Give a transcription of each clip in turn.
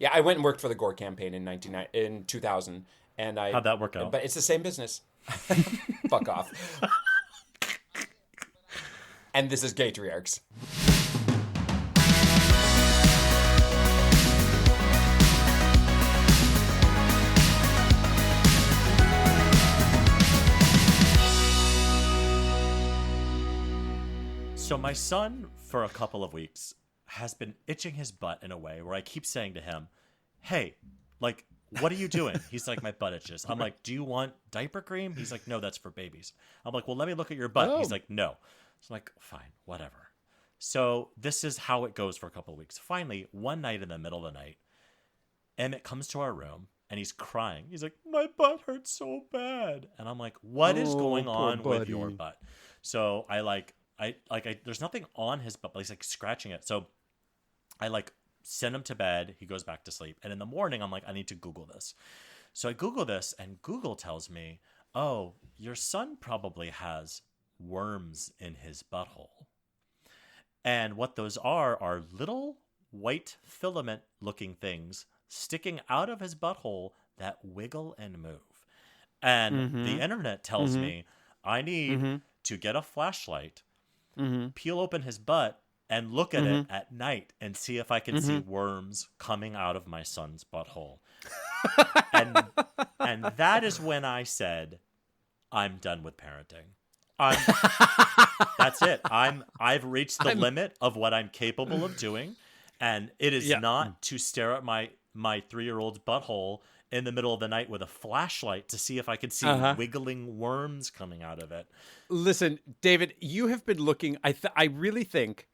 Yeah, I went and worked for the Gore campaign in 2000, and How'd that work out? But it's the same business. Fuck off. And this is Gatriarchs. So my son, for a couple of weeks, has been itching his butt in a way where I keep saying to him, hey, like, what are you doing? He's like, my butt itches. I'm like, do you want diaper cream? He's like, no, that's for babies. I'm like, well, let me look at your butt. He's like, no. So I'm like, fine, whatever. So this is how it goes for a couple of weeks. Finally, one night in the middle of the night, Emmett comes to our room and he's crying. He's like, my butt hurts so bad. And I'm like, what is going on with your butt? So I there's nothing on his butt, but he's like scratching it. So I like send him to bed. He goes back to sleep. And in the morning, I'm like, I need to Google this. So I Google this and Google tells me, oh, your son probably has worms in his butthole. And what those are little white filament looking things sticking out of his butthole that wiggle and move. And the internet tells me I need to get a flashlight, peel open his butt, and look at it at night and see if I can see worms coming out of my son's butthole. and that is when I said, I'm done with parenting. That's it. I've reached the limit of what I'm capable of doing, and it is not to stare at my 3-year-old's butthole in the middle of the night with a flashlight to see if I could see wiggling worms coming out of it. Listen, David, you have been looking. I really think,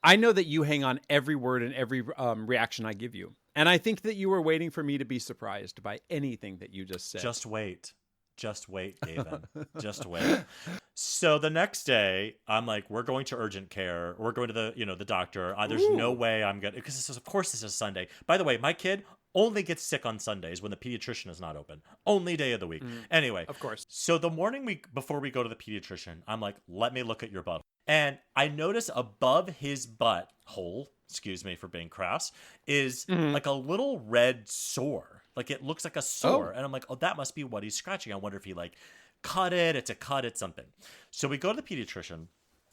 I know that you hang on every word and every reaction I give you, and I think that you were waiting for me to be surprised by anything that you just said. Just wait, Gavin. Just wait. So the next day, I'm like, we're going to urgent care. We're going to the doctor. There's no way I'm going to, because this is Sunday. By the way, my kid only gets sick on Sundays when the pediatrician is not open. Only day of the week. Anyway. Of course. So the morning before we go to the pediatrician, I'm like, let me look at your butt. And I notice above his butt hole, excuse me for being crass, is like a little red sore. Like it looks like a sore. And I'm like, oh, that must be what he's scratching. I wonder if he like cut it. It's a cut. It's something. So we go to the pediatrician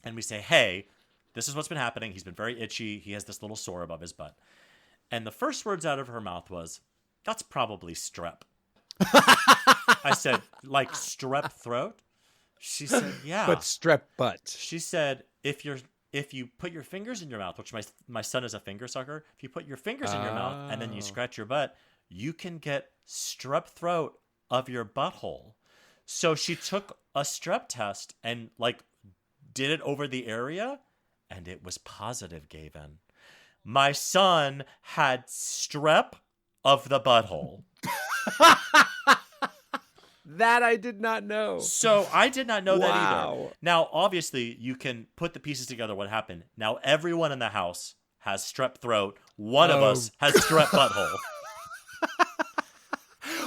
and we say, hey, this is what's been happening. He's been very itchy. He has this little sore above his butt. And the first words out of her mouth was, that's probably strep. I said, like strep throat? She said, yeah. But strep butt. She said, if you put your fingers in your mouth, which my son is a finger sucker, if you put your fingers in your mouth and then you scratch your butt, you can get strep throat of your butthole. So she took a strep test and like did it over the area, and it was positive, Gavin. My son had strep of the butthole. That I did not know. So I did not know that either. Now, obviously, you can put the pieces together what happened. Now, everyone in the house has strep throat. One of us has strep butthole.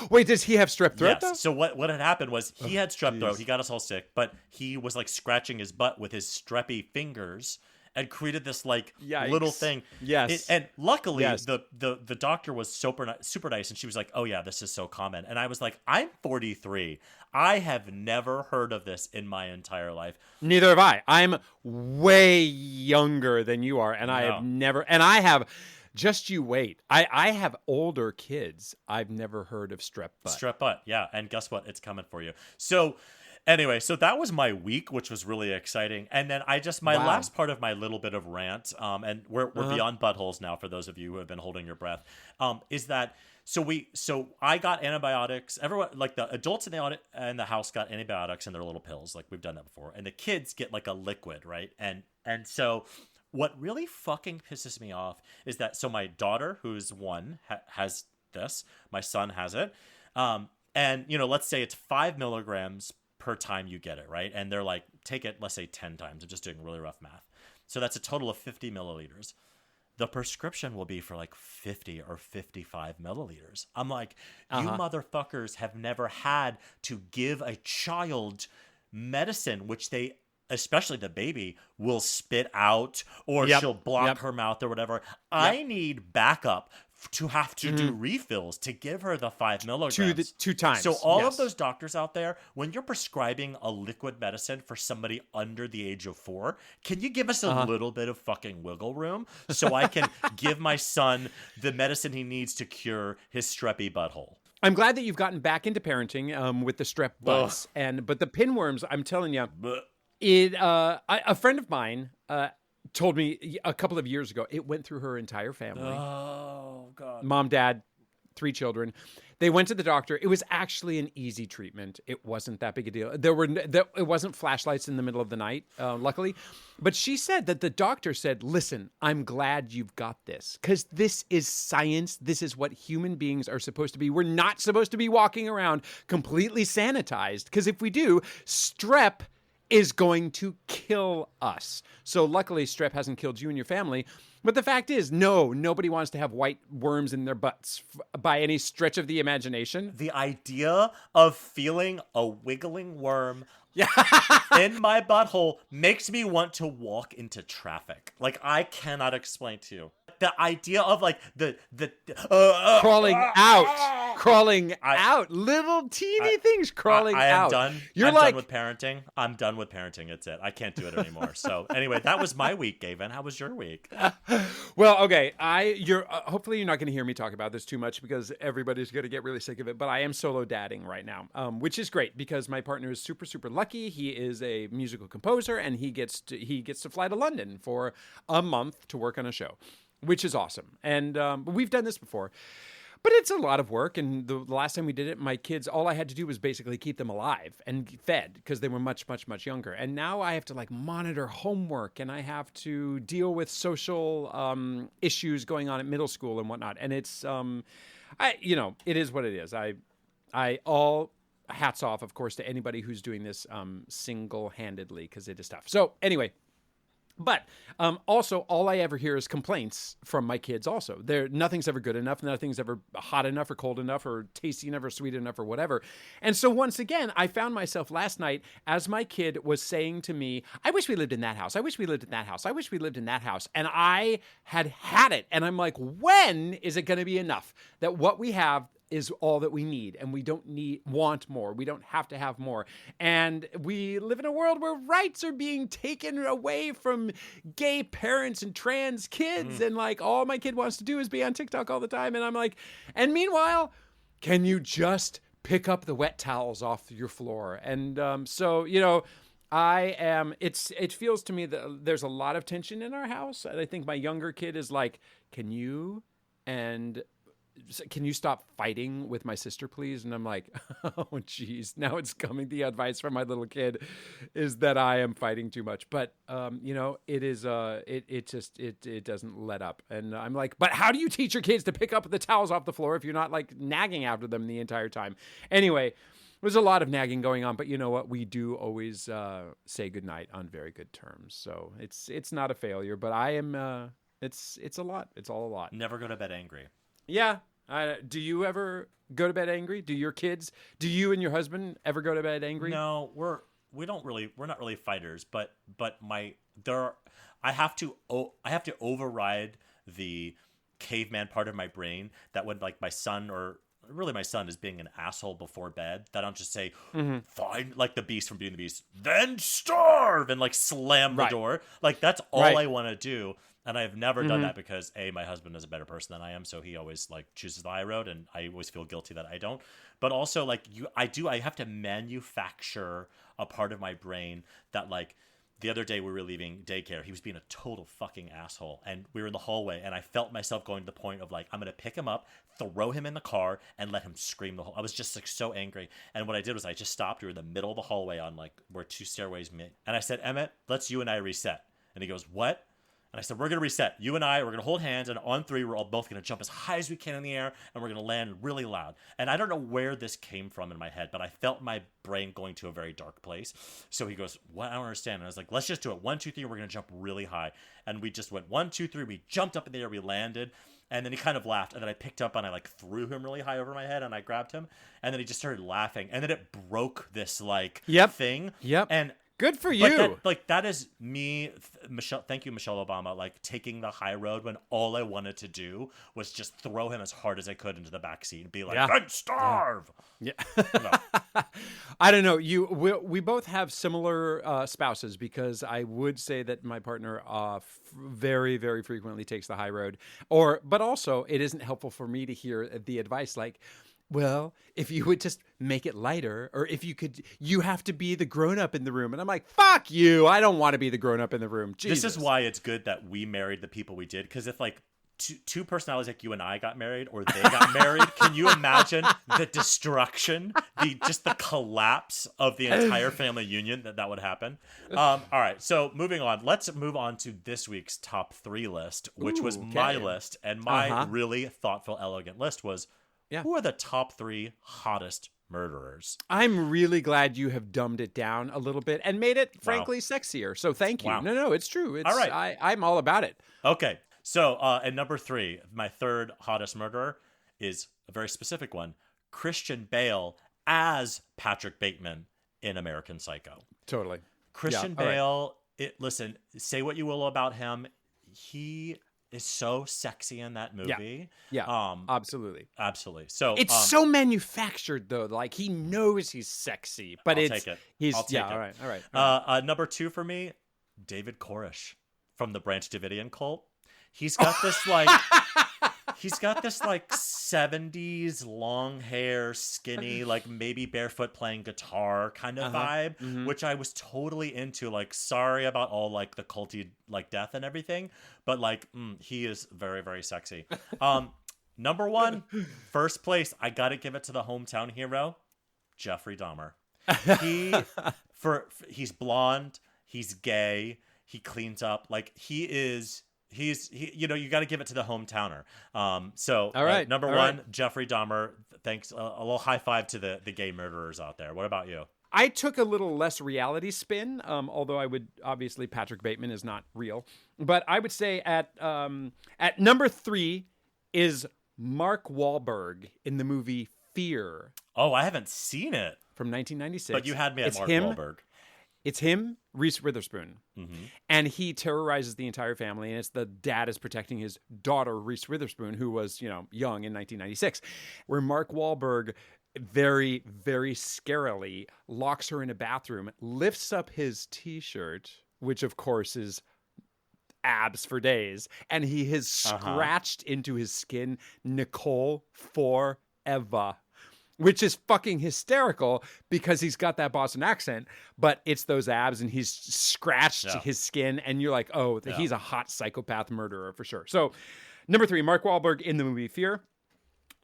Wait, does he have strep throat, though? So what had happened was he had strep throat. He got us all sick, but he was like scratching his butt with his streppy fingers and created this like little thing. Yes. And luckily the doctor was super nice, and she was like, oh yeah, this is so common. And I was like, I'm 43. I have never heard of this in my entire life. Neither have I. I'm way younger than you are, and I have never, and I have, just you wait. I have older kids. I've never heard of strep butt. Strep butt, yeah. And guess what? It's coming for you. So anyway, so that was my week, which was really exciting. And then last part of my little bit of rant, and we're beyond buttholes now for those of you who have been holding your breath, is that so I got antibiotics. Everyone, like the adults in the house got antibiotics in their little pills, like we've done that before. And the kids get like a liquid, right? And so what really fucking pisses me off is that, so my daughter, who's 1, has this. My son has it. And, let's say it's 5 milligrams per time you get it, right? And they're like, take it, let's say 10 times. I'm just doing really rough math. So that's a total of 50 milliliters. The prescription will be for like 50 or 55 milliliters. I'm like, you motherfuckers have never had to give a child medicine, which they, especially the baby, will spit out or she'll block her mouth or whatever. I need backup to have to do refills to give her the 5 milligrams. Two times. So all yes. of those doctors out there, when you're prescribing a liquid medicine for somebody under the age of 4, can you give us a little bit of fucking wiggle room so I can give my son the medicine he needs to cure his streppy butthole? I'm glad that you've gotten back into parenting with the strep butts, but the pinworms, I'm telling you, a friend of mine told me a couple of years ago, it went through her entire family. Oh, God. Mom, dad, 3 children. They went to the doctor. It was actually an easy treatment. It wasn't that big a deal. It wasn't flashlights in the middle of the night, luckily. But she said that the doctor said, listen, I'm glad you've got this because this is science. This is what human beings are supposed to be. We're not supposed to be walking around completely sanitized because if we do, strep is going to kill us. So luckily, strep hasn't killed you and your family. But the fact is, no, nobody wants to have white worms in their butts by any stretch of the imagination. The idea of feeling a wiggling worm in my butthole makes me want to walk into traffic. Like, I cannot explain to you. The idea of like the crawling out, little teeny things crawling out. I am done. You're I'm like, done with parenting. I'm done with parenting. It's it. I can't do it anymore. So anyway, that was my week, Gavin. How was your week? Well, okay. Hopefully you're not going to hear me talk about this too much because everybody's going to get really sick of it. But I am solo dadding right now, which is great because my partner is super, super lucky. He is a musical composer and he gets to fly to London for a month to work on a show, which is awesome. And we've done this before. But it's a lot of work, and the last time we did it, my kids, all I had to do was basically keep them alive and fed because they were much, much, much younger. And now I have to like monitor homework, and I have to deal with social issues going on at middle school and whatnot. And it's, it is what it is. I all hats off, of course, to anybody who's doing this single-handedly because it is tough. So anyway. But also, all I ever hear is complaints from my kids also. Nothing's ever good enough. Nothing's ever hot enough or cold enough or tasty enough or sweet enough or whatever. And so once again, I found myself last night as my kid was saying to me, I wish we lived in that house. I wish we lived in that house. I wish we lived in that house. And I had it. And I'm like, when is it going to be enough that what we have is all that we need, and we don't want more. We don't have to have more. And we live in a world where rights are being taken away from gay parents and trans kids. And like, all my kid wants to do is be on TikTok all the time. And I'm like, and meanwhile, can you just pick up the wet towels off your floor? And it feels to me that there's a lot of tension in our house. And I think my younger kid is like, can you stop fighting with my sister, please? And I'm like, oh, geez, now it's coming. The advice from my little kid is that I am fighting too much. But, it is, it doesn't let up. And I'm like, but how do you teach your kids to pick up the towels off the floor if you're not like nagging after them the entire time? Anyway, there's a lot of nagging going on, but you know what? We do always say goodnight on very good terms. So it's not a failure, but I am, it's a lot. It's all a lot. Never go to bed angry. Yeah. Do you ever go to bed angry? Do you and your husband ever go to bed angry? No, we're not really fighters, but I have to override the caveman part of my brain that would like my son is being an asshole before bed, that I don't just say, fine, like the beast from Beauty and the Beast, then starve and like slam the door. Like that's all I want to do. And I've never done that because my husband is a better person than I am. So he always like chooses the high road, and I always feel guilty that I don't. But also like I have to manufacture a part of my brain that like the other day we were leaving daycare. He was being a total fucking asshole. And we were in the hallway and I felt myself going to the point of like, I'm going to pick him up, throw him in the car and let him scream the whole. I was just like so angry. And what I did was I just stopped. We were in the middle of the hallway on like where 2 stairways meet. And I said, Emmett, let's you and I reset. And he goes, what? And I said, we're going to reset. You and I, we're going to hold hands, and on 3, we're all both going to jump as high as we can in the air, and we're going to land really loud. And I don't know where this came from in my head, but I felt my brain going to a very dark place. So he goes, what? I don't understand. And I was like, let's just do it. 1, 2, 3, we're going to jump really high. And we just went 1, 2, 3. We jumped up in the air, we landed. And then he kind of laughed, and then I picked up and I like threw him really high over my head, and I grabbed him, and then he just started laughing, and then it broke this like thing. Yep. And Good for you. But that is me, Michelle. Thank you, Michelle Obama. Like taking the high road when all I wanted to do was just throw him as hard as I could into the backseat and be like, "Then starve." Yeah. No. I don't know. We both have similar spouses, because I would say that my partner very, very frequently takes the high road. But also, it isn't helpful for me to hear the advice like, well, if you would just make it lighter, or if you have to be the grown-up in the room. And I'm like, fuck you. I don't want to be the grown-up in the room. Jesus. This is why it's good that we married the people we did. Because if like two personalities like you and I got married, or they got married, can you imagine the destruction, just the collapse of the entire family union that would happen? All right, so moving on. Let's move on to this week's top 3 list, which was my list. And my really thoughtful, elegant list was, who are the top 3 hottest murderers? I'm really glad you have dumbed it down a little bit and made it, frankly, sexier. So thank you. Wow. No, it's true. It's, all right. I'm all about it. Okay. So, at number 3, my third hottest murderer is a very specific one. Christian Bale as Patrick Bateman in American Psycho. Totally. Christian Bale, listen, say what you will about him. He is so sexy in that movie. Yeah. Absolutely. Absolutely. So it's so manufactured, though. Like, he knows he's sexy, but I'll take it. He's I'll take it. All right. Number 2 for me, David Koresh from the Branch Davidian cult. He's got this like 70s long hair, skinny, like maybe barefoot playing guitar kind of vibe, which I was totally into. Like, sorry about all like the culty like death and everything, but like he is very, very sexy. Number 1, first place, I gotta give it to the hometown hero, Jeffrey Dahmer. He's blonde, he's gay, he cleans up, like he's you know, you got to give it to the hometowner. So all right, number 1, Jeffrey Dahmer. Thanks. A little high five to the gay murderers out there. What about you? I took a little less reality spin, although I would obviously Patrick Bateman is not real, but I would say at number 3 is Mark Wahlberg in the movie Fear. Oh, I haven't seen it From 1996. But you had me at Mark Wahlberg. It's him, Reese Witherspoon, and he terrorizes the entire family. And it's the dad is protecting his daughter, Reese Witherspoon, who was, young in 1996, where Mark Wahlberg very, very scarily locks her in a bathroom, lifts up his T-shirt, which of course is abs for days, and he has scratched into his skin Nicole forever. Which is fucking hysterical because he's got that Boston accent, but it's those abs and he's scratched his skin and you're like, oh, he's a hot psychopath murderer for sure. So number 3, Mark Wahlberg in the movie Fear.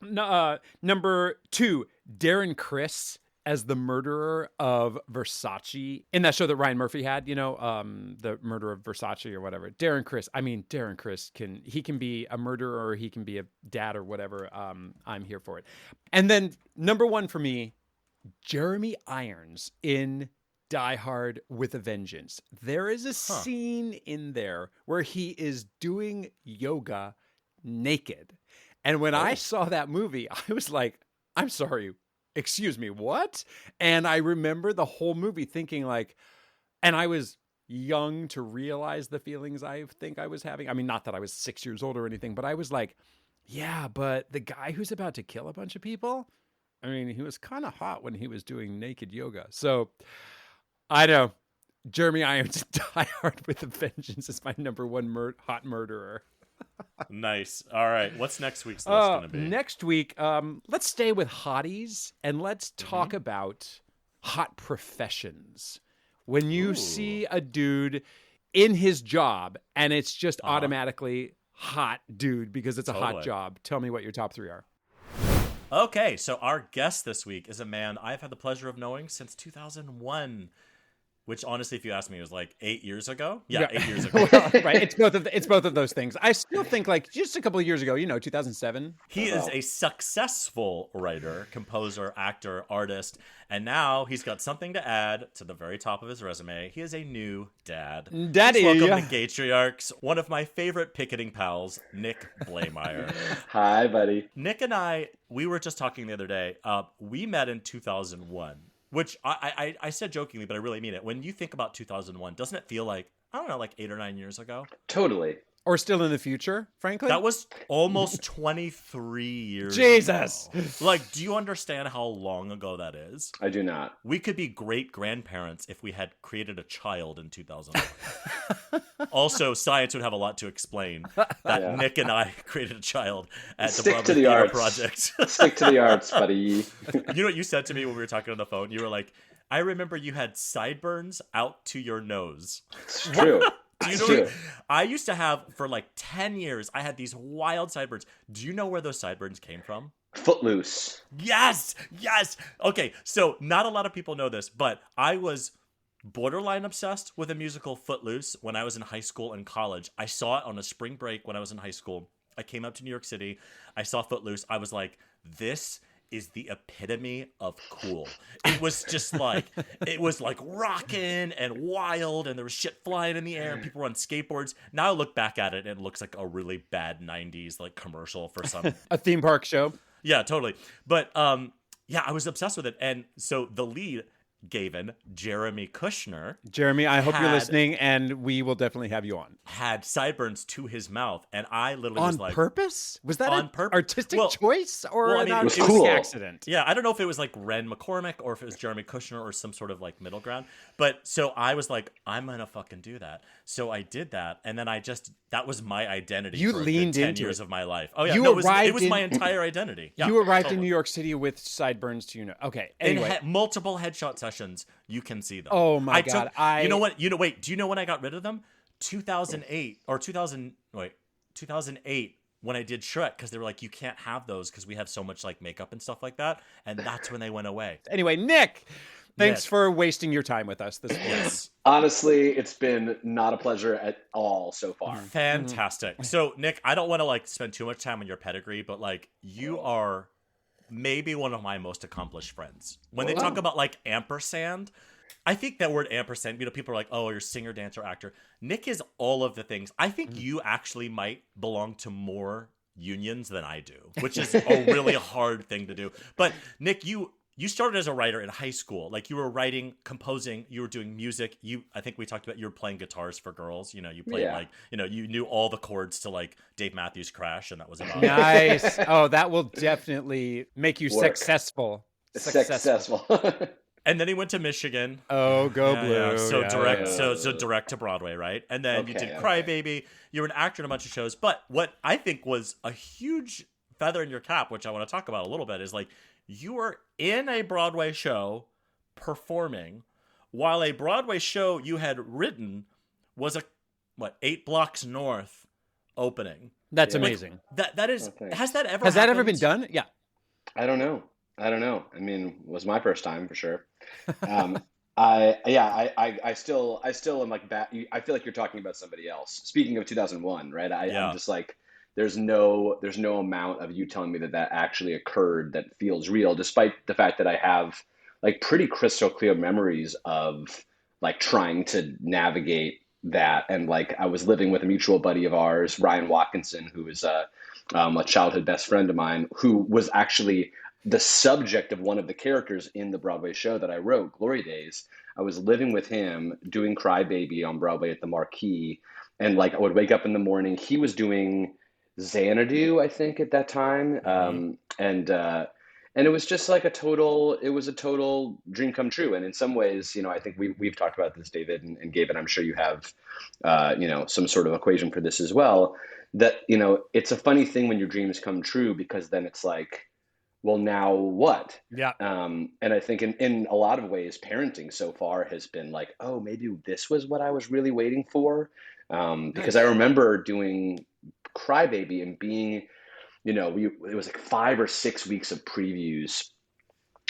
Number 2, Darren Criss as the murderer of Versace in that show that Ryan Murphy had, the murder of Versace or whatever. Darren Criss can be a murderer or he can be a dad or whatever. I'm here for it. And then number 1 for me, Jeremy Irons in Die Hard with a Vengeance. There is a scene in there where he is doing yoga naked. And when I saw that movie, I was like, I'm sorry, excuse me, what? And I remember the whole movie thinking like, and I was young to realize the feelings I think I was having. I mean, not that I was 6 years old or anything, but I was like, yeah, but the guy who's about to kill a bunch of people, I mean, he was kind of hot when he was doing naked yoga. So I know Jeremy Irons Die Hard with a Vengeance is my number 1 hot murderer. Nice. All right. What's next week's list going to be? Next week, let's stay with hotties and let's talk about hot professions. When you see a dude in his job and it's just automatically hot dude because it's a hot job. Tell me what your top 3 are. Okay. So our guest this week is a man I've had the pleasure of knowing since 2001. Which, honestly, if you ask me, was like 8 years ago. Yeah, 8 years ago. Right. It's both of those things. I still think like just a couple of years ago, 2007. He is a successful writer, composer, actor, artist, and now he's got something to add to the very top of his resume. He is a new dad. Daddy. Welcome to Gatriarchs, one of my favorite picketing pals, Nick Blaemire. Hi, buddy. Nick and I, we were just talking the other day. We met in 2001. Which I said jokingly, but I really mean it. When you think about 2001, doesn't it feel like, I don't know, like 8 or 9 years ago? Totally. Or still in the future, frankly? That was almost 23 years Jesus. ago. Like, do you understand how long ago that is? I do not. We could be great-grandparents if we had created a child in 2001. Also, science would have a lot to explain that Nick and I created a child at the Stick Broadway to the Theater arts. Project. Stick to the arts, buddy. You know what you said to me when we were talking on the phone? You were like, I remember you had sideburns out to your nose. It's true. Do you It's know true. what I used to have for like 10 years? I had these wild sideburns. Do you know where those sideburns came from? Footloose. Yes. Okay, so not a lot of people know this, but I was borderline obsessed with a musical Footloose when I was in high school and college. I saw it on a spring break when I was in high school. I came up to New York City. I saw Footloose. I was like, this is the epitome of cool. It was just like, it was like rocking and wild, and there was shit flying in the air, and people were on skateboards. Now I look back at it, and it looks like a really bad 90s like commercial for some. A theme park show. Yeah, totally. But yeah, I was obsessed with it. And so the lead, Gavin, Jeremy Kushner, Jeremy, I hope you're had- listening, and we will definitely have you on. had sideburns to his mouth, and I literally On was like, purpose? Was that On an purpose. artistic Well- choice or well, I an mean, it was artistic cool. accident? yeah, I don't know if it was like Ren McCormick or if it was Jeremy Kushner or some sort of like middle ground. But so I was like, I'm gonna fucking do that. So I did that, and then that was my identity. You for a leaned good 10 into years it. of my life. Oh yeah, You no, it arrived was in- my entire identity. Yeah, You arrived in totally. New York City with sideburns to Okay. In Anyway. multiple headshot sessions, you can see them. Oh my God, You know what? Wait. Do you know when I got rid of them? 2008 or 2008 when I did Shrek, because they were like, you can't have those because we have so much like makeup and stuff like that, and that's when they went away. Anyway, Nick, thanks Yes. for wasting your time with us this morning. Yes, Honestly, it's been not a pleasure at all so far. fantastic. So Nick, I don't want to like spend too much time on your pedigree, but like you are maybe one of my most accomplished friends. When they talk about like ampersand, I think that word ampersand, people are like, oh, you're singer, dancer, actor. Nick is all of the things. I think you actually might belong to more unions than I do, which is a really hard thing to do. But Nick, you started as a writer in high school. Like you were writing, composing, you were doing music. I think we talked about you were playing guitars for girls. You played Yeah. like, you knew all the chords to like Dave Matthews Crash, and that was about it. Nice. Oh, that will definitely make you Work. successful. Successful. And then he went to Michigan. Oh, go Yeah, blue. yeah. So Yeah, direct, yeah. so direct to Broadway, right? And then you Okay, did okay. Crybaby. You were an actor in a bunch of shows. But what I think was a huge feather in your cap, which I want to talk about a little bit, is like you were in a Broadway show performing, while a Broadway show you had written was 8 blocks north opening. That's Yeah. amazing. That is. Oh, thanks. Has that ever? Has that ever been happened? done? Yeah. I don't know. I mean, it was my first time for sure. I still am like that. I feel like you're talking about somebody else. Speaking of 2001, right? Yeah. I'm just like, there's no amount of you telling me that actually occurred that feels real, despite the fact that I have like pretty crystal clear memories of like trying to navigate that. And like I was living with a mutual buddy of ours, Ryan Watkinson, who is a childhood best friend of mine, who was actually the subject of one of the characters in the Broadway show that I wrote, Glory Days. I was living with him doing Crybaby on Broadway at the Marquee. And like I would wake up in the morning, he was doing Xanadu, I think at that time. And it was just like a total dream come true. And in some ways, I think we've talked about this, David and Gavin, I'm sure you have, some sort of equation for this as well, that, it's a funny thing when your dreams come true, because then it's like, well, now what? Yeah. And I think in a lot of ways, parenting so far has been like, oh, maybe this was what I was really waiting for. Because I remember doing Crybaby and being, it was like 5 or 6 weeks of previews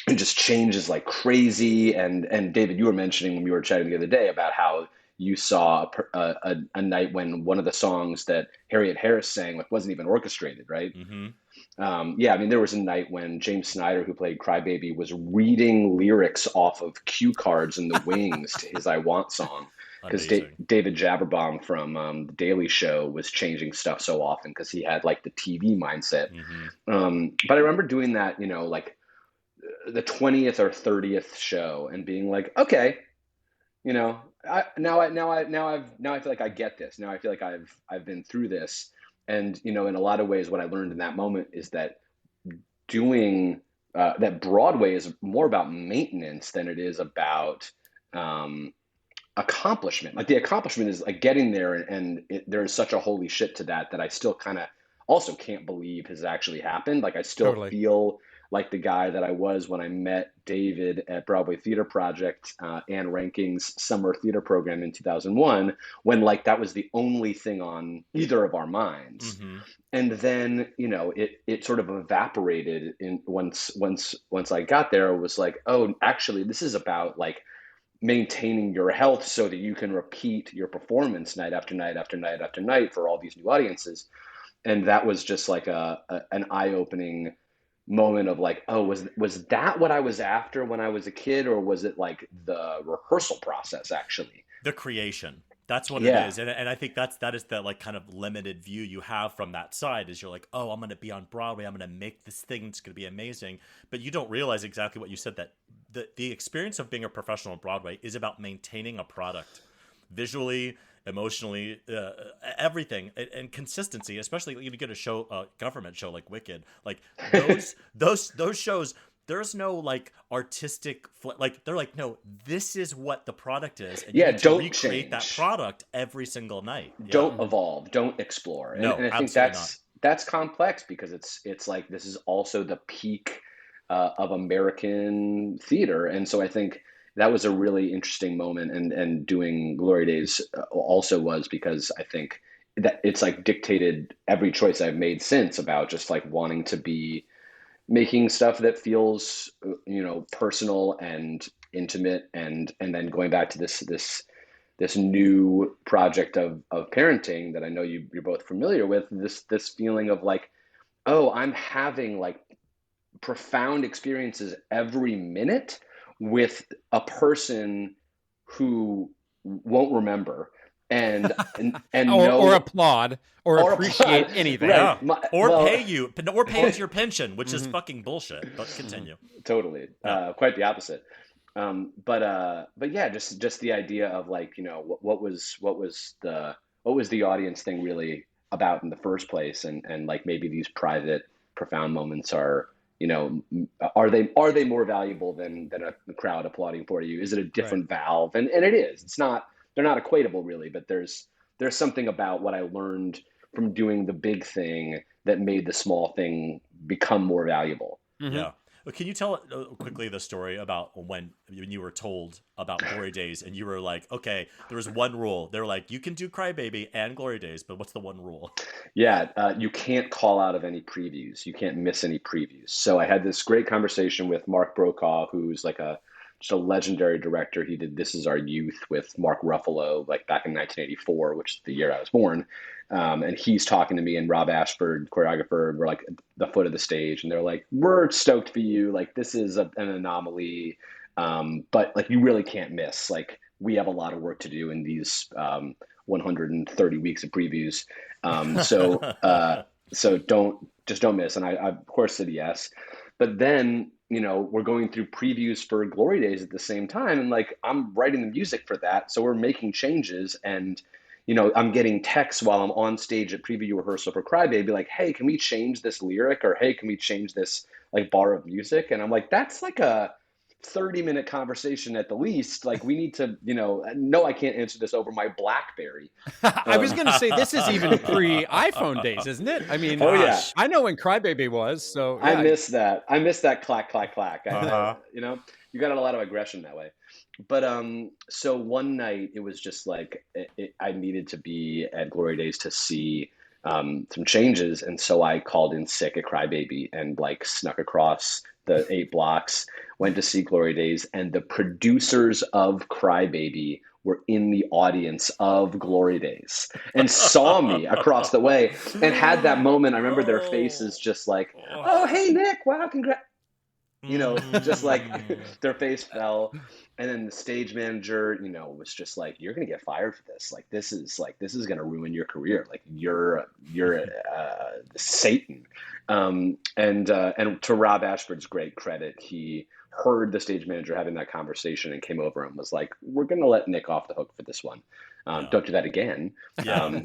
and just changes like crazy. And David, you were mentioning when we were chatting the other day about how you saw a night when one of the songs that Harriet Harris sang like wasn't even orchestrated, right? Mm-hmm. I mean, there was a night when James Snyder, who played Crybaby, was reading lyrics off of cue cards in the wings to his "I Want" song, because David Jaberbaum from The Daily Show was changing stuff so often because he had like the TV mindset. Mm-hmm. But I remember doing that, like the 20th or 30th show and being like, okay, you know, I feel like I get this. Now I feel like I've been through this. And, you know, in a lot of ways, what I learned in that moment is that doing that Broadway is more about maintenance than it is about accomplishment. Like the accomplishment is like getting there, and there's such a holy shit to that I still kind of also can't believe has actually happened. Like I still Totally. feel like the guy that I was when I met David at Broadway Theater Project, Anne Ranking's summer theater program in 2001, when like that was the only thing on either of our minds. Mm-hmm. And then, you know, it sort of evaporated in once I got there. It was like, oh, actually, this is about like maintaining your health so that you can repeat your performance night after night after night after night for all these new audiences. And that was just like an eye-opening moment of like, oh, was that what I was after when I was a kid, or was it like the rehearsal process actually? The creation. That's what Yeah. it is. And I think that is the like kind of limited view you have from that side, is you're like, oh, I'm going to be on Broadway. I'm going to make this thing. It's going to be amazing. But you don't realize exactly what you said, that the experience of being a professional on Broadway is about maintaining a product visually, emotionally, everything, and consistency, especially when you get a show, a government show like Wicked, like those shows. There's no like artistic, like they're like, no, this is what the product is, and you need to don't recreate that change. product every single night. Don't evolve, don't explore. No, and I think absolutely that's complex, because it's like this is also the peak of American theater, and so I think that was a really interesting moment. And doing Glory Days also was, because I think that it's like dictated every choice I've made since, about just like wanting to be making stuff that feels, you know, personal and intimate, and then going back to this new project of parenting that I know you're both familiar with, this feeling of like, oh, I'm having like profound experiences every minute with a person who won't remember and or applaud or appreciate applaud. anything. Yeah. Well, Pay you, or pay into your pension, which is fucking bullshit. But continue. Totally. Yeah. Quite the opposite. But yeah, just the idea of like, you know, what was the audience thing really about in the first place, and like maybe these private, profound moments are, you know, are they more valuable than a crowd applauding for you? Is it a different valve? And it is. It's not. They're not equatable really, but there's something about what I learned from doing the big thing that made the small thing become more valuable. Mm-hmm. Yeah. Well, can you tell quickly the story about when you were told about Glory Days, and you were like, okay, there was one rule. They were like, you can do Crybaby and Glory Days, but what's the one rule? Yeah, you can't call out of any previews. You can't miss any previews. So I had this great conversation with Mark Brokaw, who's like just a legendary director. He did This Is Our Youth with Mark Ruffalo, like back in 1984, which is the year I was born. And he's talking to me, and Rob Ashford, choreographer, we're like at the foot of the stage, and they're like, we're stoked for you. Like, this is an anomaly. But like, you really can't miss. Like, we have a lot of work to do in these 130 weeks of previews. So don't miss. And I of course said yes. But then, you know, we're going through previews for Glory Days at the same time. And like, I'm writing the music for that. So we're making changes. And, you know, I'm getting texts while I'm on stage at preview rehearsal for Crybaby, like, hey, can we change this lyric? Or, hey, can we change this like bar of music? And I'm like, that's like a 30-minute conversation at the least. Like, we need to, you know, no, I can't answer this over my BlackBerry. I was going to say, this is even pre-iPhone days, isn't it? I mean, Oh, yeah. I know when Crybaby was, so yeah. I miss that. I miss that clack, clack, clack. Uh-huh. You know, you got a lot of aggression that way. But so one night it was just like I needed to be at Glory Days to see some changes, and so I called in sick at Crybaby and like snuck across the 8 blocks, went to see Glory Days, and the producers of Crybaby were in the audience of Glory Days and saw me across the way and had that moment. I remember their faces just like, oh, hey, Nick, wow, congrats. You know, just like their face fell. And then the stage manager, you know, was just like, you're going to get fired for this. Like, this is going to ruin your career. Like, you're Satan. And to Rob Ashford's great credit, he heard the stage manager having that conversation and came over and was like, "We're going to let Nick off the hook for this one. Don't do that again." Yeah.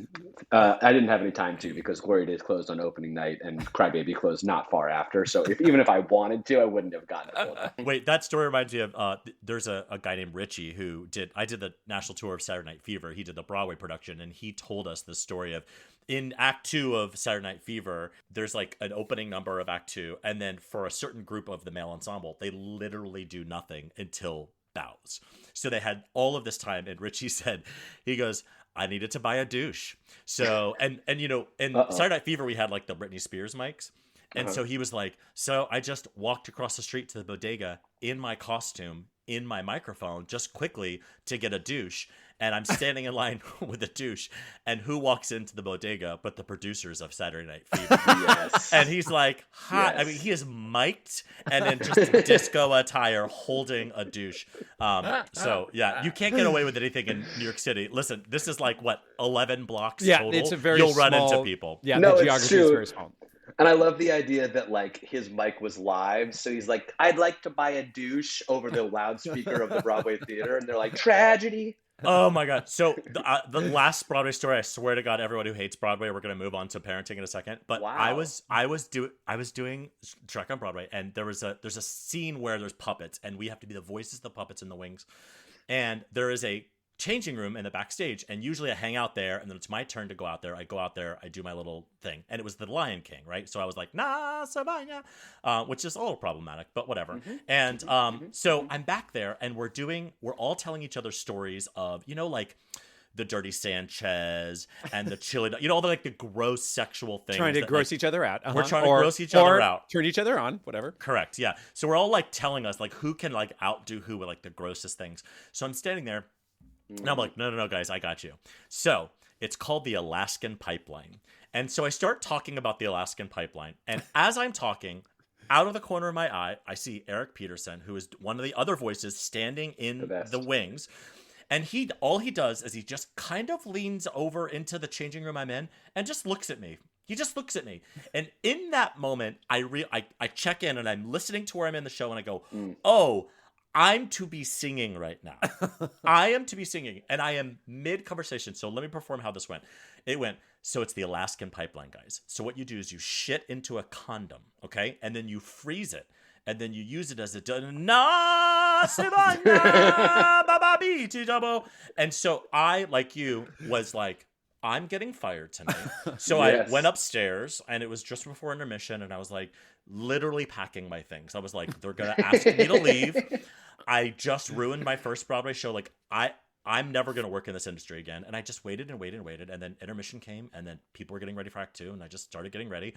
I didn't have any time to, because Glory Days closed on opening night and Crybaby closed not far after. So even if I wanted to, I wouldn't have gotten it. Wait, that story reminds me of there's a guy named Richie who I did the national tour of Saturday Night Fever. He did the Broadway production, and he told us the story of, in Act 2 of Saturday Night Fever, there's like an opening number of Act 2, and then for a certain group of the male ensemble, they literally do nothing until bows. So they had all of this time, and Richie said, he goes, "I needed to buy a douche." So, and you know, in Saturday Night Fever, we had like the Britney Spears mics. And so he was like, "So I just walked across the street to the bodega in my costume, in my microphone, just quickly to get a douche. And I'm standing in line with a douche. And who walks into the bodega but the producers of Saturday Night Fever?" Yes. And he's like, "Hi." Yes. I mean, he is mic'd and in just disco attire holding a douche. So, yeah, you can't get away with anything in New York City. Listen, this is like, what, 11 blocks total? It's a very You'll small, run into people. Yeah, No, the it's geography is true. very small. And I love the idea that like his mic was live, so he's like, "I'd like to buy a douche," over the loudspeaker of the Broadway theater, and they're like, "Tragedy." Oh my God. So the last Broadway story, I swear to God, everyone who hates Broadway, we're going to move on to parenting in a second. But Wow. I was doing Shrek on Broadway, and there's a scene where there's puppets, and we have to be the voices of the puppets in the wings. And there is a changing room in the backstage, and usually I hang out there, and then it's my turn to go out there. I go out there, I do my little thing, and it was the Lion King, right? So I was like, "Na Sabanya," which is a little problematic, but whatever. And so I'm back there, and we're all telling each other stories of, you know, like the Dirty Sanchez and the chili, you know, all the gross sexual things. Trying to that, gross like, each other out. We're trying to gross each other out. Turn each other on, whatever. Correct, yeah. So we're all like telling us like who can like outdo who with like the grossest things. So I'm standing there. And I'm like, no, guys, I got you. So it's called the Alaskan Pipeline. And so I start talking about the Alaskan Pipeline. And as I'm talking, out of the corner of my eye, I see Eric Peterson, who is one of the other voices, standing in the wings. And all he does is he just kind of leans over into the changing room I'm in and just looks at me. He just looks at me. And in that moment, I check in and I'm listening to where I'm in the show and I go, "Oh, I'm to be singing right now." I am to be singing, and I am mid-conversation. So let me perform how this went. It went, "So it's the Alaskan Pipeline, guys. So what you do is you shit into a condom, okay? And then you freeze it, and then you use it as a and so I, like you, was like, I'm getting fired tonight. So Yes. I went upstairs, and it was just before intermission, and I was like literally packing my things. I was like, they're going to ask me to leave. I just ruined my first Broadway show. Like, I'm never going to work in this industry again. And I just waited and waited and waited. And then intermission came, and then people were getting ready for Act 2, and I just started getting ready.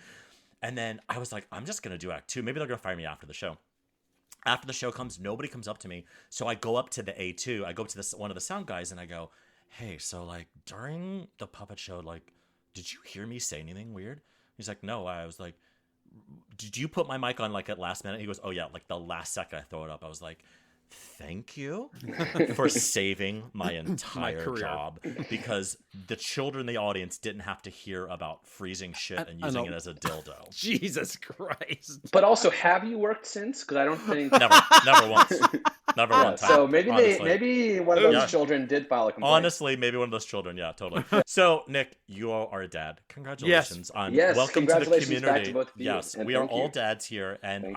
And then I was like, I'm just going to do Act 2. Maybe they're going to fire me after the show. After the show comes, nobody comes up to me. So I go up to the A2. I go up to one of the sound guys, and I go, "Hey, so like during the puppet show, like, did you hear me say anything weird?" He's like, "No." I was like, "Did you put my mic on like at last minute?" He goes, "Oh yeah, like the last second I throw it up." I was like, "Thank you for saving my entire career. job," because the children in the audience didn't have to hear about freezing shit and using it as a dildo. Jesus Christ. But also, have you worked since? Because I don't think. Never once. Never one time. So maybe honestly. maybe one of those children did file a complaint. Honestly, maybe one of those children. Yeah, totally. So, Nick, you are a dad. Congratulations on Yes, welcome to the congratulations back community. to both of you, Yes, and we are thank all you. dads here, and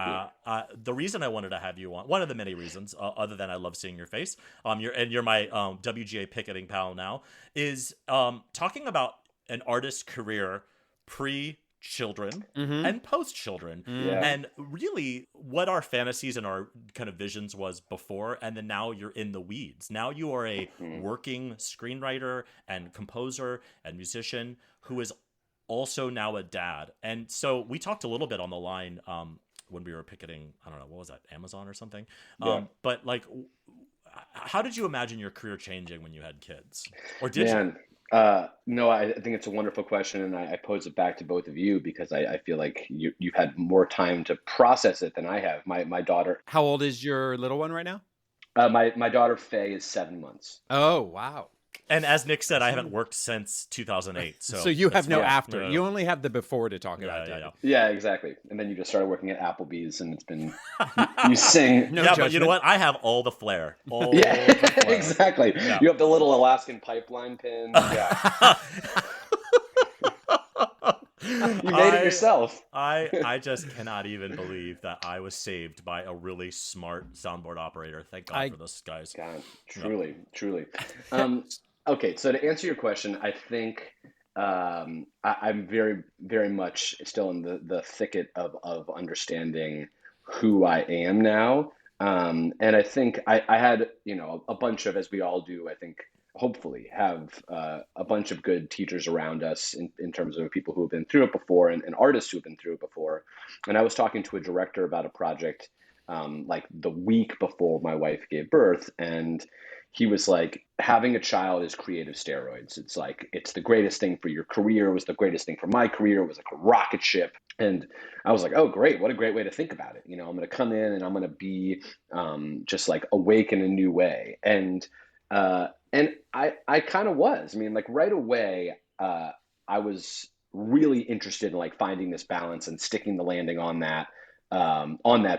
the reason I wanted to have you on, one of the many reasons, other than I love seeing your face, you're my WGA picketing pal now, is talking about an artist's career pre-children and post-children, and really what our fantasies and our kind of visions was before, and then now you're in the weeds. Now you are a working screenwriter and composer and musician who is also now a dad. And so we talked a little bit on the line when we were picketing, I don't know, what was that, Amazon or something? But like, how did you imagine your career changing when you had kids? Or did you? No, I think it's a wonderful question, and I pose it back to both of you because I feel like you've had more time to process it than I have. My daughter. How old is your little one right now? My daughter Faye is 7 months. Oh, wow. And as Nick said, I haven't worked since 2008. So you have no yeah. after. No. You only have the before to talk about. Yeah. David. Yeah, exactly. And then you just started working at Applebee's, and it's been you sing. No yeah, but judgment. you know what? I have all the flair. All Yeah, the flair. exactly. Yeah. You have the little Alaskan pipeline pin. Yeah, you made it yourself. I just cannot even believe that I was saved by a really smart soundboard operator. Thank God for those guys. God, truly. Okay, so to answer your question, I think I'm very, very much still in the thicket of understanding who I am now. And I think I had, a bunch of, as we all do, I think, hopefully have a bunch of good teachers around us in terms of people who have been through it before and artists who have been through it before. And I was talking to a director about a project like the week before my wife gave birth, and he was like, having a child is creative steroids. It's like, it's the greatest thing for your career. It was the greatest thing for my career. It was like a rocket ship. And I was like, oh, great. What a great way to think about it. I'm going to come in and I'm going to be just like awake in a new way. And I kind of was. I mean, like right away, I was really interested in like finding this balance and sticking the landing on that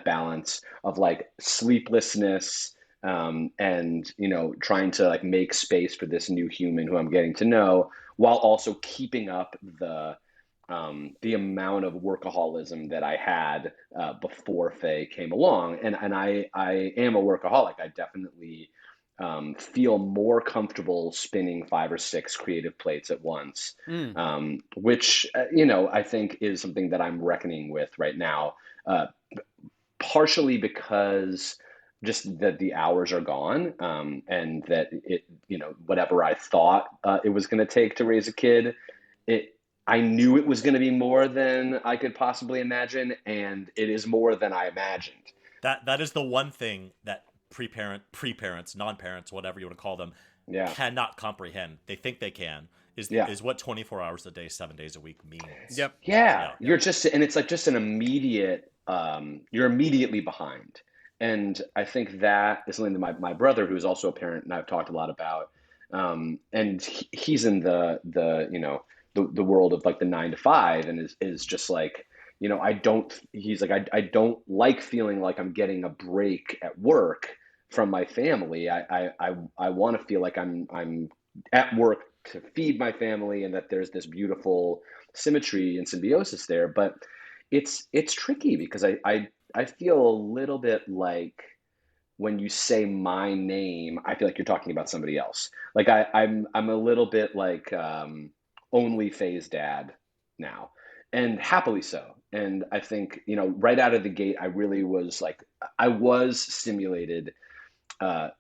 balance of like sleeplessness, and trying to like make space for this new human who I'm getting to know, while also keeping up the amount of workaholism that I had before Faye came along. And I am a workaholic. I definitely feel more comfortable spinning 5 or 6 creative plates at once, which I think is something that I'm reckoning with right now, partially because just that the hours are gone, and that it, whatever I thought it was going to take to raise a kid, I knew it was going to be more than I could possibly imagine, and it is more than I imagined. That is the one thing that pre-parents, non-parents, whatever you want to call them, cannot comprehend. They think they can. Is what 24 hours a day, 7 days a week means. Yep. Yeah. You're just, and it's like just an immediate, you're immediately behind. And I think that is something that my brother, who is also a parent, and I've talked a lot about, and he's in the world of like the 9 to 5, and is just like, he's like, I don't like feeling like I'm getting a break at work from my family. I want to feel like I'm at work to feed my family, and that there's this beautiful symmetry and symbiosis there. But it's tricky because I feel a little bit like when you say my name, I feel like you're talking about somebody else. Like I'm a little bit like only Faye's dad now, and happily so. And I think, right out of the gate, I really was like, I was stimulated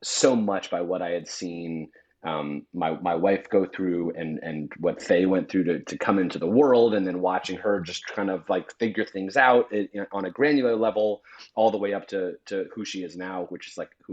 so much by what I had seen my wife go through, and what Faye went through to come into the world, and then watching her just kind of like figure things out on a granular level, all the way up to who she is now, who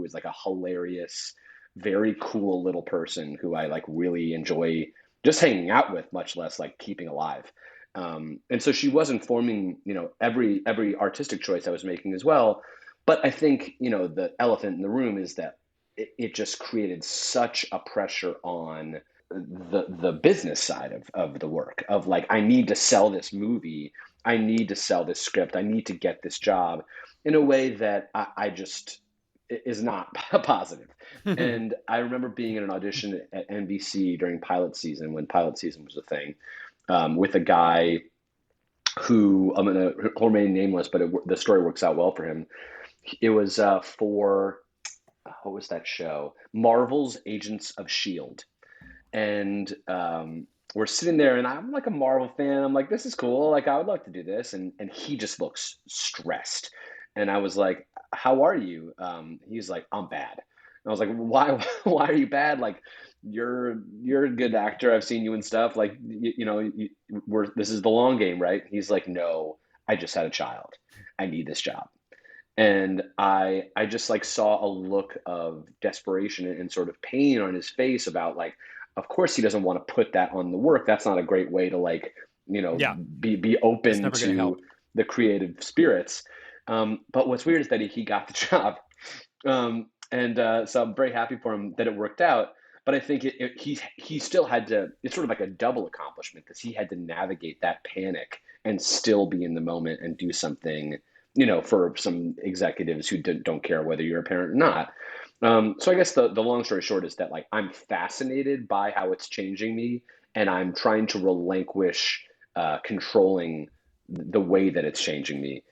is like a hilarious, very cool little person who I like really enjoy just hanging out with, much less like keeping alive. And so she was informing, every artistic choice I was making as well. But I think, the elephant in the room is that it just created such a pressure on the business side of the work, of like, I need to sell this movie, I need to sell this script, I need to get this job, in a way that I just is not positive. And I remember being in an audition at NBC during pilot season, when pilot season was a thing, with a guy who I'm going to remain nameless, but the story works out well for him. It was for, what was that show? Marvel's Agents of S.H.I.E.L.D. And we're sitting there, and I'm like a Marvel fan. I'm like, this is cool. Like, I would love to do this. And he just looks stressed. And I was like, how are you? He's like, I'm bad. And I was like, why are you bad? Like, you're a good actor. I've seen you and stuff. Like, this is the long game, right? He's like, no, I just had a child. I need this job. And I just like saw a look of desperation and sort of pain on his face about like, of course he doesn't want to put that on the work. That's not a great way to like, be open to the creative spirits. But what's weird is that he got the job. So I'm very happy for him that it worked out. but I think he still had to. It's sort of like a double accomplishment because he had to navigate that panic and still be in the moment and do something, for some executives who don't care whether you're a parent or not. So I guess the long story short is that like I'm fascinated by how it's changing me, and I'm trying to relinquish controlling the way that it's changing me.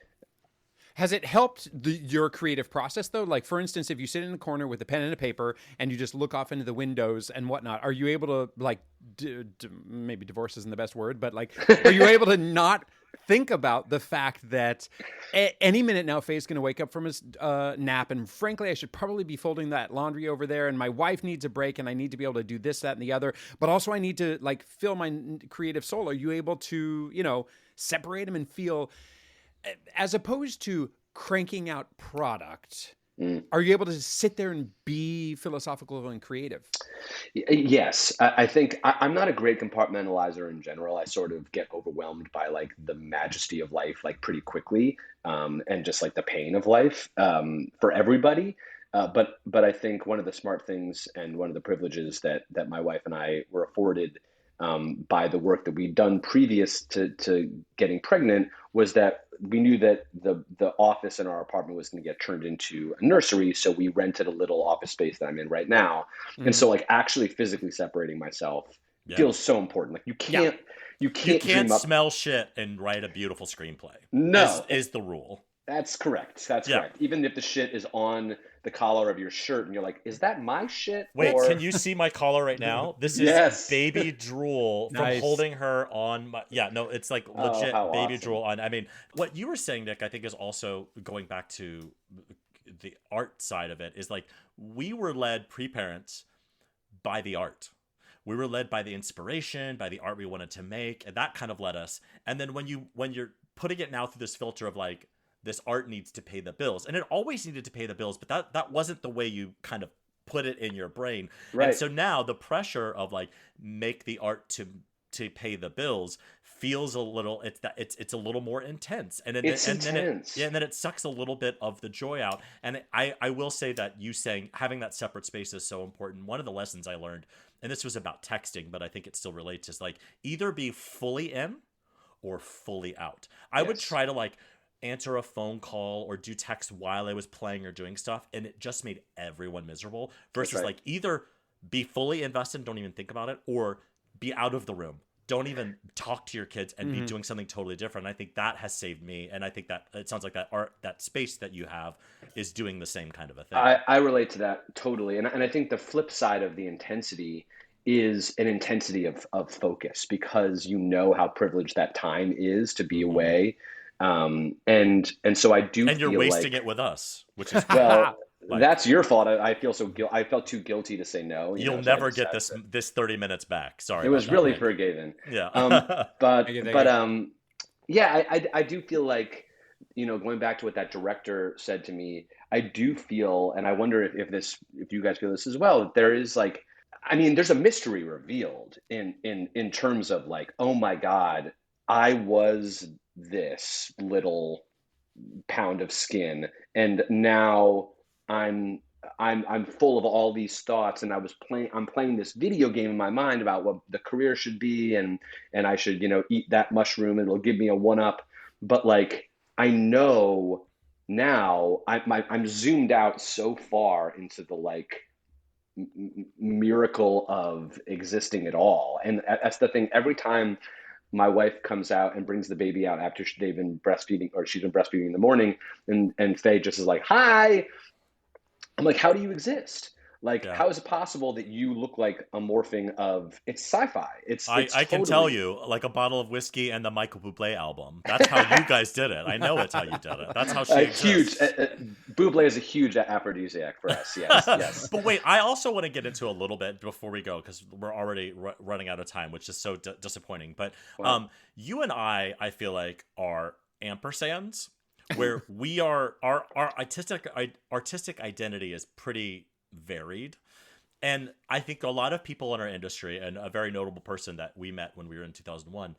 Has it helped your creative process though? Like for instance, if you sit in a corner with a pen and a paper and you just look off into the windows and whatnot, are you able to like, maybe divorce isn't the best word, but like, are you able to not think about the fact that any minute now Faye's going to wake up from his nap, and frankly I should probably be folding that laundry over there, and my wife needs a break and I need to be able to do this, that, and the other, but also I need to like fill my creative soul? Are you able to separate them and feel, as opposed to cranking out product, are you able to sit there and be philosophical and creative? Yes, I think I'm not a great compartmentalizer in general. I sort of get overwhelmed by like the majesty of life like pretty quickly, and just like the pain of life for everybody. But I think one of the smart things and one of the privileges that my wife and I were afforded by the work that we'd done previous to getting pregnant was that we knew that the office in our apartment was going to get turned into a nursery. So we rented a little office space that I'm in right now. Mm-hmm. And so like actually physically separating myself feels so important. Like you can't smell shit and write a beautiful screenplay. No, is the rule. That's correct. That's correct. Even if the shit is on the collar of your shirt and you're like, is that my shit? Wait, can you see my collar right now? This is baby drool from holding her on my... Yeah, no, it's like legit baby drool on... I mean, what you were saying, Nick, I think is also going back to the art side of it, is like we were led pre-parents by the art. We were led by the inspiration, by the art we wanted to make, and that kind of led us. And then when you're putting it now through this filter of like, this art needs to pay the bills, and it always needed to pay the bills, but that wasn't the way you kind of put it in your brain. Right. And so now the pressure of like make the art to pay the bills feels a little, it's a little more intense, and then it sucks a little bit of the joy out. And I will say that you saying having that separate space is so important. One of the lessons I learned, and this was about texting, but I think it still relates, is like either be fully in or fully out. I would try to like answer a phone call or do text while I was playing or doing stuff, and it just made everyone miserable, versus like either be fully invested and don't even think about it, or be out of the room, don't even talk to your kids and be doing something totally different. And I think that has saved me, and I think that it sounds like that space that you have is doing the same kind of a thing. I relate to that totally, and I think the flip side of the intensity is an intensity of focus, because you know how privileged that time is to be away. And so I do. And you're wasting it with us, which is well. That's your fault. I feel so I felt too guilty to say no. You'll never get this 30 minutes back. Sorry. It was really for Gavin. Yeah. I do feel like, going back to what that director said to me, I do feel, and I wonder if you guys feel this as well, that there is like, I mean, there's a mystery revealed in terms of like, oh my God, I was this little pound of skin, and now I'm full of all these thoughts, and I'm playing this video game in my mind about what the career should be, and I should eat that mushroom and it'll give me a 1-up. But like I know now I'm zoomed out so far into the like miracle of existing at all, and that's the thing. Every time my wife comes out and brings the baby out after they've been breastfeeding, or she's been breastfeeding in the morning, and Faye just is like, hi. I'm like, how do you exist? Like, how is it possible that you look like a morphing of, it's sci-fi. I can tell you, like a bottle of whiskey and the Michael Bublé album. That's how you guys did it. I know it's how you did it. That's how she exists. Bublé is a huge aphrodisiac for us. Yes. But wait, I also want to get into a little bit before we go, because we're already running out of time, which is so disappointing. But you and I feel like are ampersands, where we are, our artistic identity is pretty varied. And I think a lot of people in our industry, and a very notable person that we met when we were in 2001,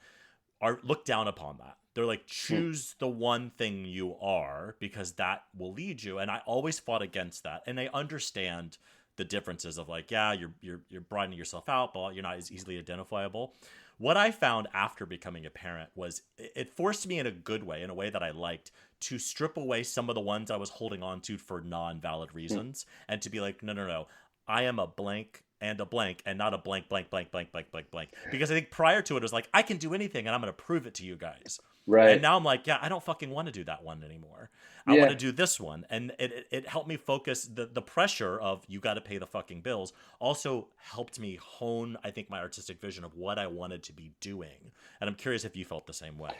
are looked down upon that. They're like, choose the one thing you are, because that will lead you. And I always fought against that. And I understand the differences of like, yeah, you're broadening yourself out, but you're not as easily identifiable. What I found after becoming a parent was it forced me in a good way, in a way that I liked, to strip away some of the ones I was holding on to for non-valid reasons, and to be like, no, I am a blank and a blank and not a blank, blank, blank, blank, blank, blank, blank. Because I think prior to it was like, I can do anything and I'm going to prove it to you guys. Right. And now I'm like, yeah, I don't fucking want to do that one anymore. I want to do this one. And it helped me focus. The pressure of you got to pay the fucking bills also helped me hone, I think, my artistic vision of what I wanted to be doing. And I'm curious if you felt the same way.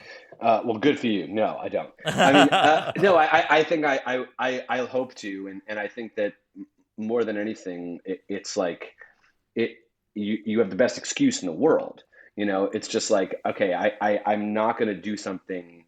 Well, good for you. No, I don't. I mean, no, I think I hope to. And I think that more than anything, it's like you have the best excuse in the world. You know, it's just like, okay, I'm not going to do something.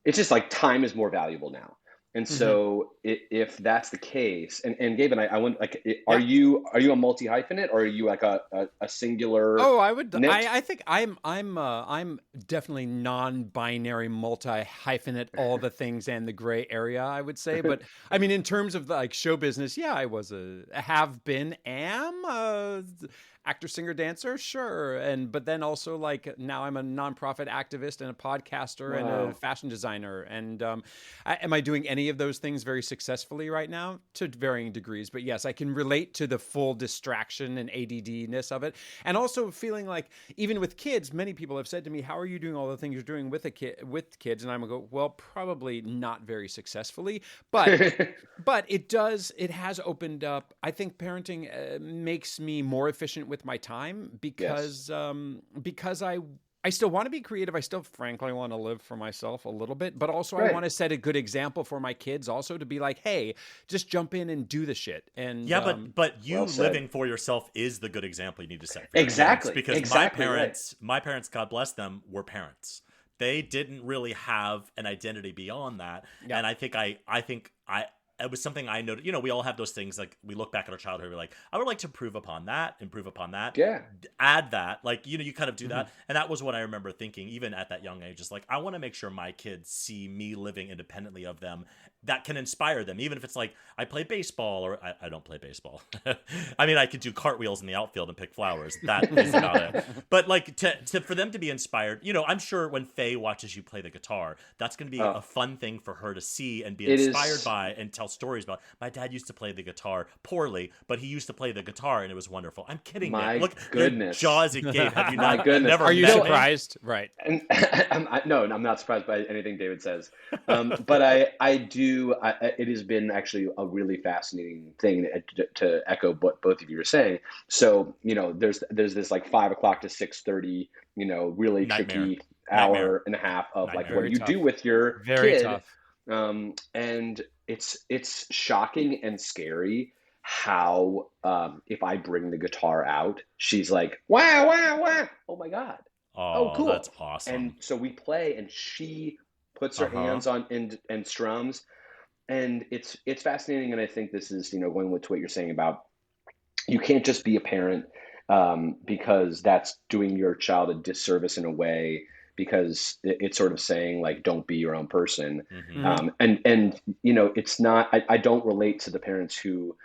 It's just like time is more valuable now. And so if that's the case, and Gavin, I want, like, are you a multi-hyphenate, or are you like a singular? Oh, I would. I think I'm definitely non-binary, multi-hyphenate, all the things and the gray area, I would say. But I mean, in terms of like show business, yeah, I was am a actor, singer, dancer, sure. But then also, like, now I'm a nonprofit activist and a podcaster and a fashion designer. And am I doing any of those things very successfully right now? To varying degrees. But yes, I can relate to the full distraction and ADD-ness of it. And also feeling like, even with kids, many people have said to me, how are you doing all the things you're doing with kids? And I'm going to go, well, probably not very successfuli. But it has opened up. I think parenting makes me more efficient with my time because I still want to be creative. I still frankly want to live for myself a little bit, but also I want to set a good example for my kids also, to be like, hey, just jump in and do the shit. And yeah, but you living for yourself is the good example you need to set for exactly your kids. Because my parents, God bless them, were parents. They didn't really have an identity beyond that. Yeah. And I think it was something I noted. You know, we all have those things, like we look back at our childhood, we're like, I would like to improve upon that. Yeah. Add that. Like, you know, you kind of do that. And that was what I remember thinking, even at that young age, just like, I want to make sure my kids see me living independently of them. That can inspire them, even if it's like, I play baseball, or I don't play baseball. I mean, I could do cartwheels in the outfield and pick flowers. That is about it. But like for them to be inspired, you know, I'm sure when Faye watches you play the guitar, that's going to be a fun thing for her to see and be inspired by and tell stories about. My dad used to play the guitar poorly, but he used to play the guitar and it was wonderful. I'm kidding. My Look, goodness. Jaws agape. Have you not? Goodness. Are you surprised? Right. And no, I'm not surprised by anything David says. But I do. It has been actually a really fascinating thing to echo what both of you are saying. So, you know, there's this like 5 o'clock to 6:30, you know, really tricky hour and a half of like, what do you do with your kid? Tough. And it's shocking and scary how if I bring the guitar out, she's like, wow, wow, wow. Oh my God. Oh, cool. That's awesome. And so we play and she puts her hands on and strums. And it's fascinating. And I think this is, you know, going with what you're saying about, you can't just be a parent because that's doing your child a disservice in a way, because it's sort of saying like, don't be your own person. And you know, it's not, I don't relate to the parents who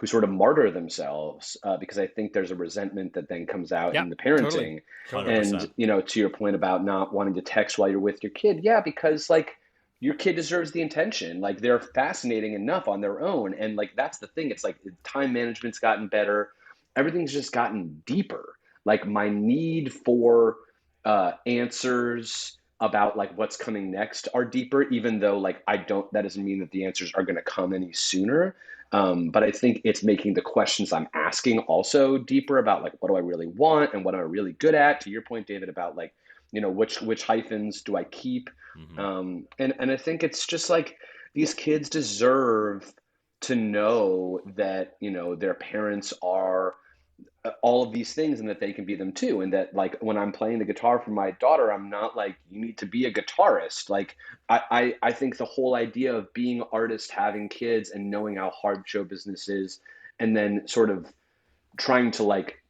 sort of martyr themselves because I think there's a resentment that then comes out in the parenting. Totally. And, you know, to your point about not wanting to text while you're with your kid. Yeah, because like, your kid deserves the attention. Like, they're fascinating enough on their own. And like, that's the thing. It's like time management's gotten better. Everything's just gotten deeper. Like, my need for answers about like what's coming next are deeper, even though like that doesn't mean that the answers are going to come any sooner. But I think it's making the questions I'm asking also deeper about like, what do I really want and what am I really good at? To your point, David, about like, you know, which hyphens do I keep? And I think it's just like, these kids deserve to know that, you know, their parents are all of these things and that they can be them too. And that like, when I'm playing the guitar for my daughter, I'm not like, you need to be a guitarist. Like, I think the whole idea of being an artist, having kids and knowing how hard show business is, and then sort of trying to like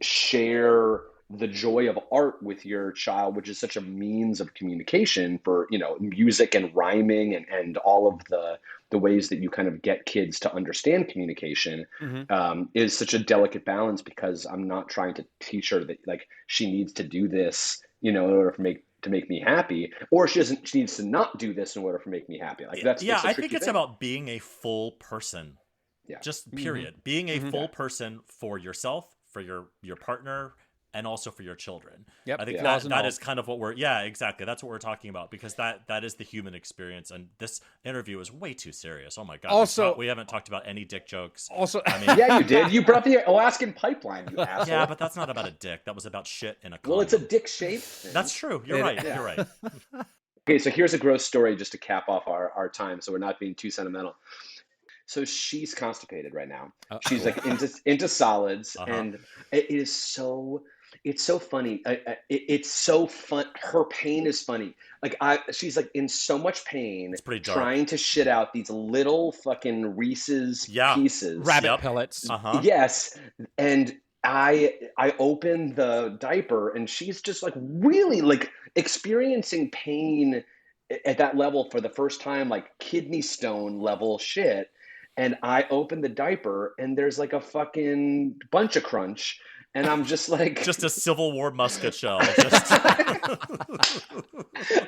share the joy of art with your child, which is such a means of communication for, music and rhyming and all of the ways that you kind of get kids to understand communication, is such a delicate balance, because I'm not trying to teach her that like she needs to do this, in order to make me happy, or she needs to not do this in order to make me happy. Like that's I think it's thing. about being a full person. Yeah. Just period. Being a full person for yourself, for your partner, and also for your children. Yep. I think Yeah. that is kind of what we're exactly. That's what we're talking about, because that is the human experience, and this interview is way too serious. Oh my god. Also, we haven't talked about any dick jokes. Also, I mean, yeah, you did. You brought the Alaskan pipeline, you asshole. yeah, but that's not about a dick. That was about shit in a condom. Well, it's a dick shape. That's true. You're right. Yeah. You're right. Okay, so here's a gross story just to cap off our time, so we're not being too sentimental. So she's constipated right now. She's like into solids, and it's so funny. It's so fun. Her pain is funny. Like she's like in so much pain. It's pretty dark. Trying to shit out these little fucking Reese's pieces, rabbit pellets. Yes, and I open the diaper, and she's just like really like experiencing pain at that level for the first time, like kidney stone level shit. And I open the diaper, and there's like a fucking bunch of crunch. And I'm just like... just a Civil War musket shell. And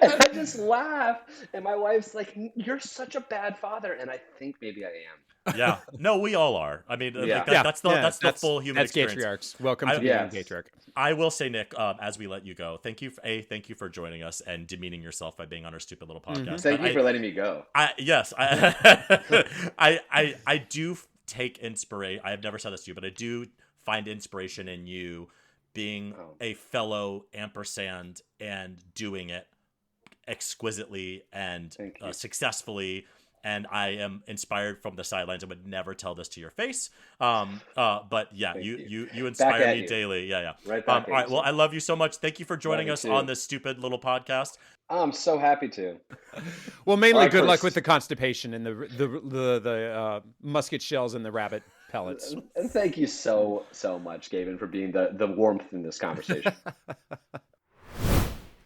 I just laugh. And my wife's like, you're such a bad father. And I think maybe I am. Yeah. No, we all are. I mean, that's the full human experience. Gatriarchs. Welcome to being Gatriarch. I will say, Nick, as we let you go, thank you for joining us and demeaning yourself by being on our stupid little podcast. Thank you for letting me go. Yes, I do take inspiration. I have never said this to you, but I do find inspiration in you being a fellow ampersand and doing it exquisitely and successfully. And I am inspired from the sidelines. I would never tell this to your face. But yeah, you inspire me daily. Yeah. Right back all right. Well, I love you so much. Thank you for joining us on this stupid little podcast. I'm so happy to. Well, mainly good luck with the constipation and the musket shells and the rabbit pellets. And thank you so much, Gavin, for being the warmth in this conversation.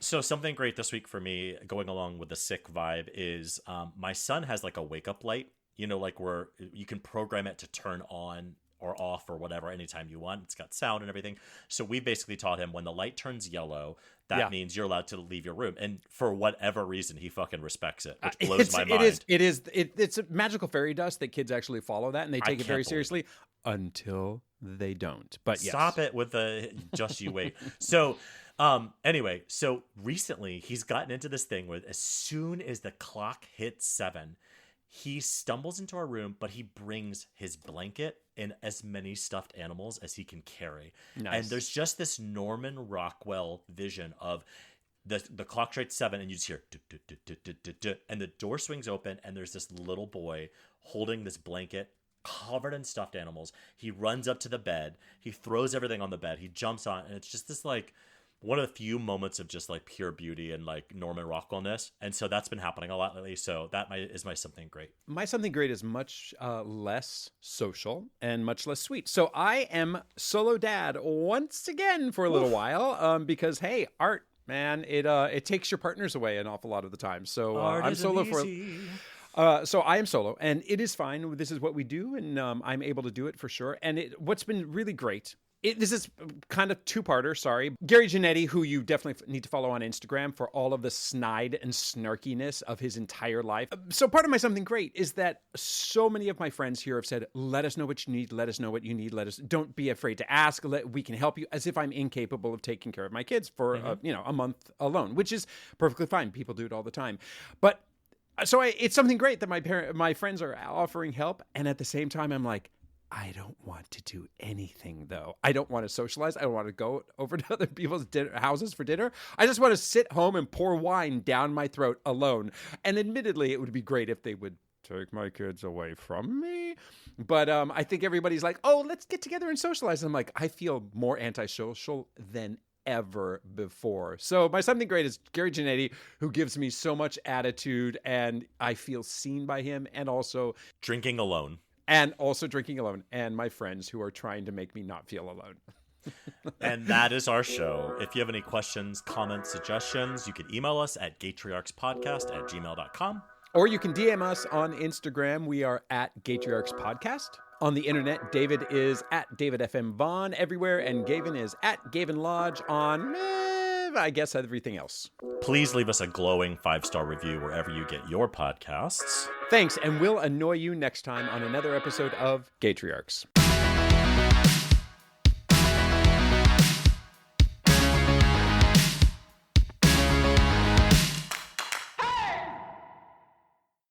So something great this week for me, going along with the sick vibe, is my son has like a wake up light, like where you can program it to turn on or off or whatever anytime you want. It's got sound and everything. So we basically taught him when the light turns yellow, that means you're allowed to leave your room. And for whatever reason, he fucking respects it, which blows my mind. It's a magical fairy dust that kids actually follow that, and they take it very seriously until they don't. But stop it with the just you wait. So anyway, so recently he's gotten into this thing where as soon as the clock hits 7, he stumbles into our room, but he brings his blanket and as many stuffed animals as he can carry. Nice. And there's just this Norman Rockwell vision of the clock strikes 7 and you just hear and the door swings open and there's this little boy holding this blanket covered in stuffed animals. He runs up to the bed. He throws everything on the bed. He jumps on, and it's just this like one of the few moments of just like pure beauty and like Norman Rockwell-ness. And so that's been happening a lot lately. So that is my something great. My something great is much less social and much less sweet. So I am solo dad once again for a little while because, hey, art, man, it takes your partners away an awful lot of the time. So I'm solo so I am solo, and it is fine. This is what we do, and I'm able to do it for sure. And what's been really great, this is kind of two-parter, sorry. Gary Janetti, who you definitely need to follow on Instagram for all of the snide and snarkiness of his entire life. So part of my something great is that so many of my friends here have said, let us know what you need, let us know what you need, don't be afraid to ask, we can help you, as if I'm incapable of taking care of my kids for a month alone, which is perfectly fine. People do it all the time. But so it's something great that my friends are offering help, and at the same time, I'm like, I don't want to do anything, though. I don't want to socialize. I don't want to go over to other people's houses for dinner. I just want to sit home and pour wine down my throat alone. And admittedly, it would be great if they would take my kids away from me. But I think everybody's like, oh, let's get together and socialize. And I'm like, I feel more antisocial than ever before. So my something great is Gary Janetti, who gives me so much attitude, and I feel seen by him, and also drinking alone, and my friends who are trying to make me not feel alone. And that is our show. If you have any questions, comments, suggestions, you can email us at gatriarchspodcast@gmail.com. Or you can DM us on Instagram. We are at Gatriarchs Podcast. On the internet, David is at David FM Vaughn everywhere, and Gavin is at Gavin Lodge on, I guess, everything else. Please leave us a glowing 5-star review wherever you get your podcasts. Thanks, and we'll annoy you next time on another episode of Gatriarchs.